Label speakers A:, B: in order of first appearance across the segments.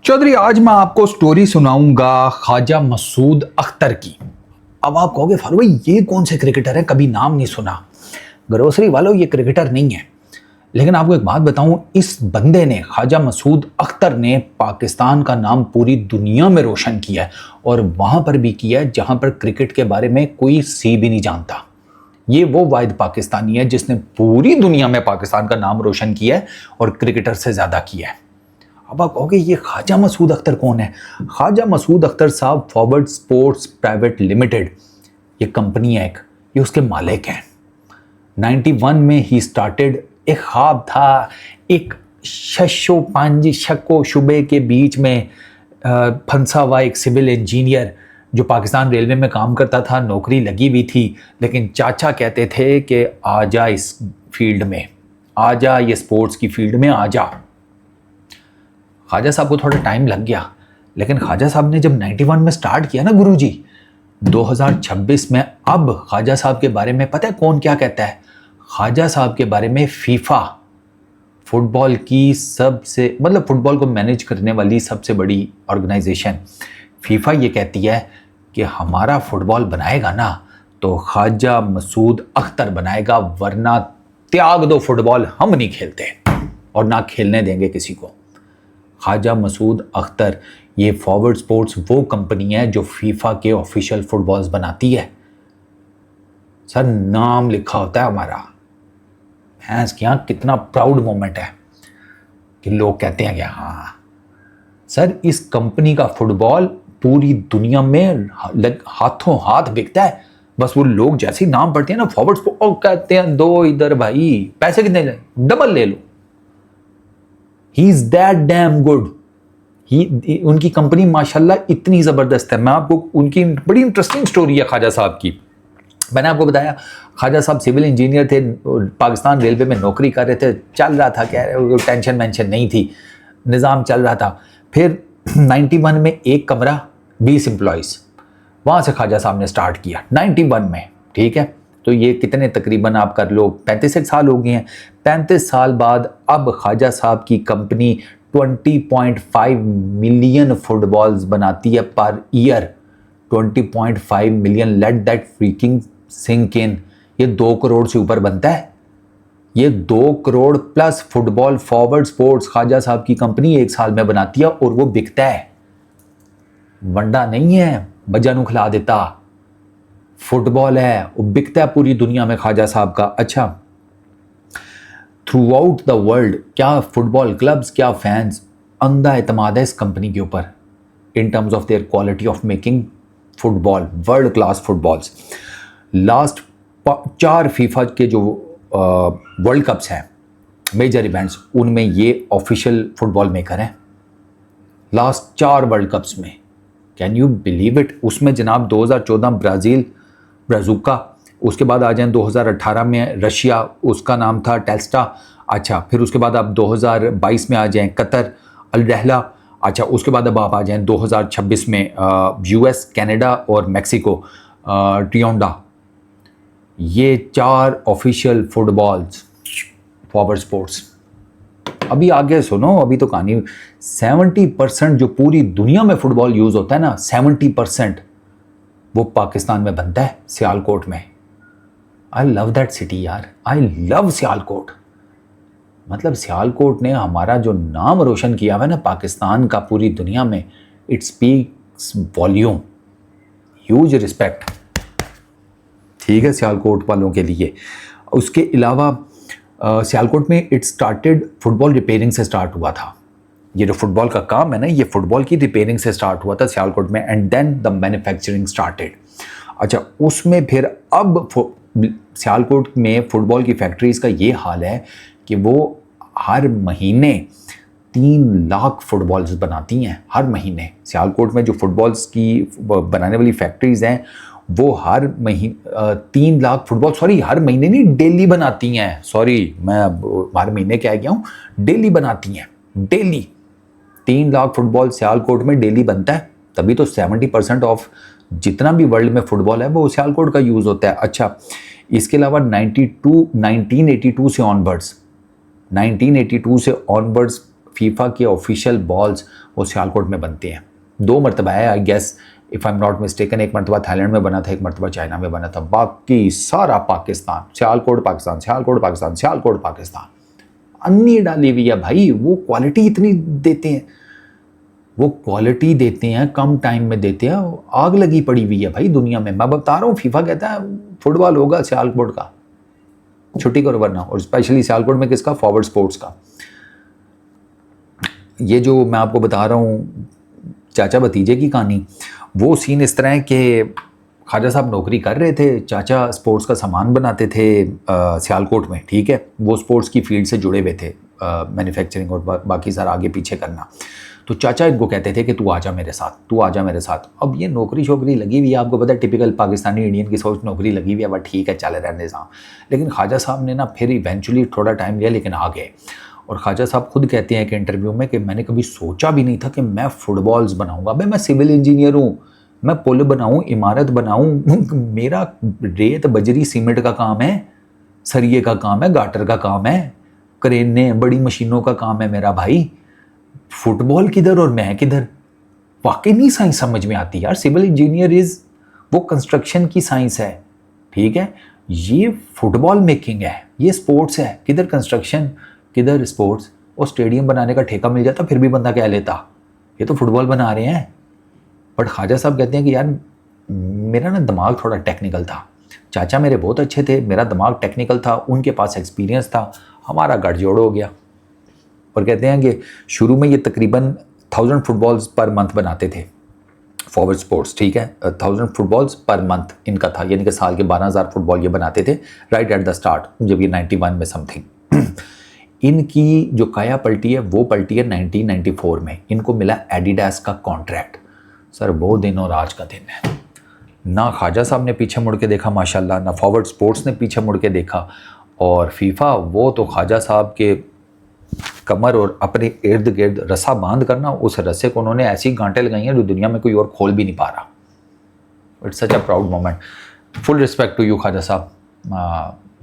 A: चौधरी, आज मैं आपको स्टोरी सुनाऊंगा ख्वाजा मसूद अख्तर की। अब आप कहोगे फारूक भाई ये कौन से क्रिकेटर है, कभी नाम नहीं सुना। ग्रोसरी वालों, ये क्रिकेटर नहीं है। लेकिन आपको एक बात बताऊं, इस बंदे ने, ख्वाजा मसूद अख्तर ने पाकिस्तान का नाम पूरी दुनिया में रोशन किया है, और वहां पर भी किया है जहां पर क्रिकेट के बारे में कोई सी भी नहीं जानता। ये वो वाहिद पाकिस्तानी है जिसने पूरी दुनिया में पाकिस्तान का नाम रोशन किया है और क्रिकेटर से ज़्यादा किया है। अब आप कहोगे ये ख्वाजा मसूद अख्तर कौन है? ख्वाजा मसूद अख्तर साहब फॉरवर्ड स्पोर्ट्स प्राइवेट लिमिटेड, ये कंपनी है एक, ये उसके मालिक हैं। 91 में ही स्टार्टेड। एक ख्वाब था, एक शशो पांच शको शुबे के बीच में फंसा हुआ एक सिविल इंजीनियर जो पाकिस्तान रेलवे में काम करता था, नौकरी लगी हुई थी, लेकिन चाचा कहते थे कि आ जा इस फील्ड में, आ जा ये स्पोर्ट्स की फील्ड में आ जा। ख्वाजा साहब को थोड़ा टाइम लग गया, लेकिन ख्वाजा साहब ने जब 91 में स्टार्ट किया ना गुरुजी, 2026 में अब ख्वाजा साहब के बारे में पता है कौन क्या कहता है? ख्वाजा साहब के बारे में फीफा, फुटबॉल की सबसे, मतलब फुटबॉल को मैनेज करने वाली सबसे बड़ी ऑर्गेनाइजेशन फीफा, ये कहती है कि हमारा फुटबॉल बनाएगा ना तो ख्वाजा मसूद अख्तर बनाएगा, वरना त्याग दो फुटबॉल, हम नहीं खेलते और ना खेलने देंगे किसी को। ख्वाजा मसूद अख्तर, ये फॉरवर्ड स्पोर्ट्स वो कंपनी है जो फीफा के ऑफिशियल फुटबॉल्स बनाती है। सर नाम लिखा होता है हमारा। भैंस के यहाँ कितना प्राउड मोमेंट है कि लोग कहते हैं कि हाँ सर, इस कंपनी का फुटबॉल पूरी दुनिया में हाथों हाथ बिकता है। बस वो लोग जैसे ही नाम पढ़ते हैं ना फॉरवर्ड स्पोर्ट्स, और कहते हैं दो इधर भाई, पैसे कितने डबल ले लो। He is that damn good. उनकी कंपनी माशाल्लाह इतनी ज़बरदस्त है। मैं आपको उनकी बड़ी इंटरेस्टिंग स्टोरी है ख्वाजा साहब की। मैंने आपको बताया ख्वाजा साहब सिविल इंजीनियर थे, पाकिस्तान रेलवे में नौकरी कर रहे थे, चल रहा था, क्या टेंशन वेंशन नहीं थी, निज़ाम चल रहा था। फिर 91 में एक कमरा 20 एम्प्लॉयज़, वहाँ से ख्वाजा साहब ने स्टार्ट किया 91 में। ठीक है, तो ये कितने तकरीबन आप कर लो 35 साल हो गए हैं। 35 साल बाद अब ख्वाजा साहब की कंपनी 20.5 मिलियन फुटबॉल्स बनाती है per year. 20.5 million, let that freaking sink in. ये 2 करोड़ से ऊपर बनता है। ये 2 crore plus football Forward Sports Khawaja साहब की कंपनी एक साल में बनाती है, और वो बिकता है। वंडा नहीं है बजानू खिला देता, फुटबॉल है, वो बिकता है पूरी दुनिया में ख्वाजा साहब का। अच्छा, थ्रू आउट द वर्ल्ड क्या फुटबॉल क्लब्स, क्या फैंस अंधा एतमाद है इस कंपनी के ऊपर in terms of their quality of making football, world class footballs. Last 4 FIFA के जो वर्ल्ड कप्स हैं, मेजर इवेंट्स, उनमें ये ऑफिशियल फुटबॉल मेकर हैं। लास्ट 4 वर्ल्ड कप्स में, कैन यू बिलीव इट? उसमें जनाब 2014 ब्राज़ील ब्राज़ूका, उसके बाद आ जाएं 2018 में रशिया, उसका नाम था टेल्स्टा। अच्छा, फिर उसके बाद आप 2022 में आ जाएं कतर अल रहला। अच्छा, उसके बाद अब आप आ जाएं 2026 में यूएस, कनाडा और मेक्सिको टियोंडा। ये 4 ऑफिशियल फुटबॉल्स फॉरवर्ड स्पोर्ट्स। अभी आगे सुनो, अभी तो कहानी 70% जो पूरी दुनिया में फुटबॉल यूज़ होता है ना, 70% वो पाकिस्तान में बनता है, सियालकोट में। आई लव दैट सिटी यार, आई लव सियालकोट। मतलब सियालकोट ने हमारा जो नाम रोशन किया हुआ है ना पाकिस्तान का पूरी दुनिया में, it speaks volume. Huge respect, ठीक है, सियालकोट वालों के लिए। उसके अलावा सियालकोट में इट स्टार्टेड, फुटबॉल रिपेयरिंग से स्टार्ट हुआ था। ये जो फुटबॉल का काम है ना, ये फुटबॉल की रिपेयरिंग से स्टार्ट हुआ था सियालकोट में, and then the manufacturing started. अच्छा, उसमें फिर अब सियालकोट में फुटबॉल की फैक्ट्रीज़ का ये हाल है कि वो हर महीने 3 लाख फुटबॉल्स बनाती हैं। हर महीने सियालकोट में जो फुटबॉल्स की बनाने वाली फैक्ट्रीज़ हैं, वो हर महीने 3 लाख फुटबॉल, सॉरी हर महीने नहीं, डेली बनाती हैं। सॉरी, मैं हर महीने क्या गया हूँ, डेली बनाती हैं, डेली 3 लाख फुटबॉल सियालकोट में डेली बनता है। तभी तो 70% ऑफ जितना भी वर्ल्ड में फुटबॉल है वो सियालकोट का यूज़ होता है। अच्छा, इसके अलावा 1982 से ऑनवर्ड्स 1982 से ऑनवर्ड्स फीफा के ऑफिशियल बॉल्स वो सियालकोट में बनते हैं। 2 मरतबा है I guess, if I am not mistaken. एक मरतबा थाईलैंड में बना था, एक मरतबा चाइना में बना था। बाकी सारा पाकिस्तान, सियालकोट पाकिस्तान, सियालकोट पाकिस्तान, सियालकोट पाकिस्तान। अन्नी डाली हुई है भाई, वो क्वालिटी इतनी देते हैं, वो क्वालिटी देते हैं, कम टाइम में देते हैं। आग लगी पड़ी हुई है भाई दुनिया में। मैं बता रहा हूँ, फीफा कहता है फुटबॉल होगा सियालकोट का, छुट्टी करो वरना। और स्पेशली सियालकोट में किसका? फॉरवर्ड स्पोर्ट्स का। ये जो मैं आपको बता रहा हूँ चाचा भतीजे की कहानी, वो सीन इस तरह है कि ख्वाजा साहब नौकरी कर रहे थे, चाचा स्पोर्ट्स का सामान बनाते थे सियालकोट में, ठीक है। वो स्पोर्ट्स की फील्ड से जुड़े हुए थे, मैन्युफैक्चरिंग और बाकी सारा आगे पीछे करना। तो चाचा इनको कहते थे कि तू आ जा मेरे साथ, तू आ जा मेरे साथ। अब ये नौकरी शोकरी लगी हुई है, आपको पता है टिपिकल पाकिस्तानी इंडियन की सोच, नौकरी लगी हुई है बट ठीक है चल रहने सा। लेकिन ख्वाजा साहब ने ना फिर इवेंचुअली थोड़ा टाइम लिया, लेकिन आ गए। और ख्वाजा साहब खुद कहते हैं कि इंटरव्यू में कि मैंने कभी सोचा भी नहीं था कि मैं फुटबॉल्स बनाऊंगा। भाई मैं सिविल इंजीनियर हूँ, मैं पुल बनाऊँ, इमारत बनाऊँ, मेरा रेत बजरी सीमेंट का काम है, सरिये का काम है, गाटर का काम है, क्रेने बड़ी मशीनों का काम है मेरा भाई। फुटबॉल किधर और मैं किधर? वाकई नहीं साइंस समझ में आती यार। सिविल इंजीनियर इज वो कंस्ट्रक्शन की साइंस है, ठीक है। ये फुटबॉल मेकिंग है, ये स्पोर्ट्स है। किधर कंस्ट्रक्शन, किधर स्पोर्ट्स। और स्टेडियम बनाने का ठेका मिल जाता फिर भी बंदा कह लेता ये तो फुटबॉल बना रहे हैं। बट ख्वाजा साहब कहते हैं कि यार मेरा ना दिमाग थोड़ा टेक्निकल था, चाचा मेरे बहुत अच्छे थे, मेरा दिमाग टेक्निकल था, उनके पास एक्सपीरियंस था, हमारा गठजोड़ हो गया। और कहते हैं कि शुरू में ये तकरीबन 1000 फुटबॉल्स पर मंथ बनाते थे फॉरवर्ड स्पोर्ट्स, ठीक है। 1000 फुटबॉल्स पर मंथ इनका था, यानी कि साल के 12,000 फुटबॉल ये बनाते थे राइट एट द स्टार्ट, जब ये 91 में समथिंग। इनकी जो काया पलटी है वो पलटी है 1994 में। इनको मिला एडिडास का कॉन्ट्रैक्ट। सर वो दिन और आज का दिन है। ना ख्वाजा साहब ने पीछे मुड़ के देखा माशाल्लाह, ना फॉरवर्ड स्पोर्ट्स ने पीछे मुड़ के देखा। और फीफा वो तो ख्वाजा साहब के कमर और अपने इर्द गिर्द रस्सा बांध करना, उस रस्से को उन्होंने ऐसी गांटें लगाई हैं जो दुनिया में कोई और खोल भी नहीं पा रहा। It's such a proud moment. Full respect to you Khwaja साहब,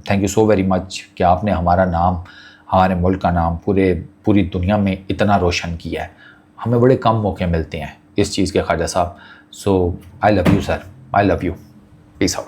A: thank you so very much कि आपने हमारा नाम, हमारे मुल्क का नाम पूरी दुनिया में इतना रोशन किया है। हमें बड़े कम मौके मिलते हैं इस चीज़ के ख्वाजा साहब। So I love you sir, I love you, peace out.